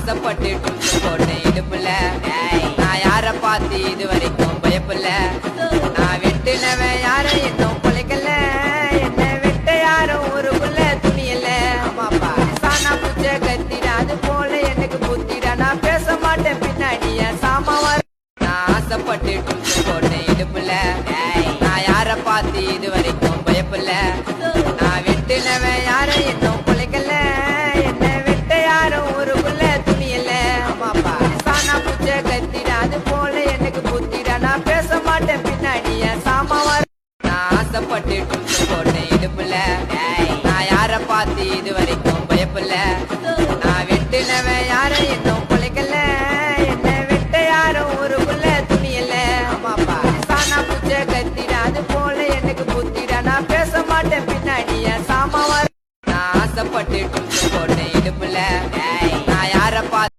ஆசைப்பட்டு டுச்சு போட்டேன் இடுப்புல. நான் யார பார்த்து இது வரைக்கும் பயப்புல. நான் வெட்டுனவன் யாரும் இன்னும் பொழைக்கல. என்ன வெட்ட யாரும் ஊருக்குள்ள துணியல. சானா பூச்ச கத்திட அது போல எனக்கு புத்திட. நான் பேச மாட்டேன் பின்னாடி என் சாமாவா. நான் ஆசைப்பட்டு டுச்சு போட்டேன் இடுப்புல. நான் யார பார்த்து இது வரைக்கும் பயப்புல. நான் வெட்டுனவன் யாரும் இன்னும் பொழைக்கல. என்ன வெட்ட யாரும் ஊருக்குள்ள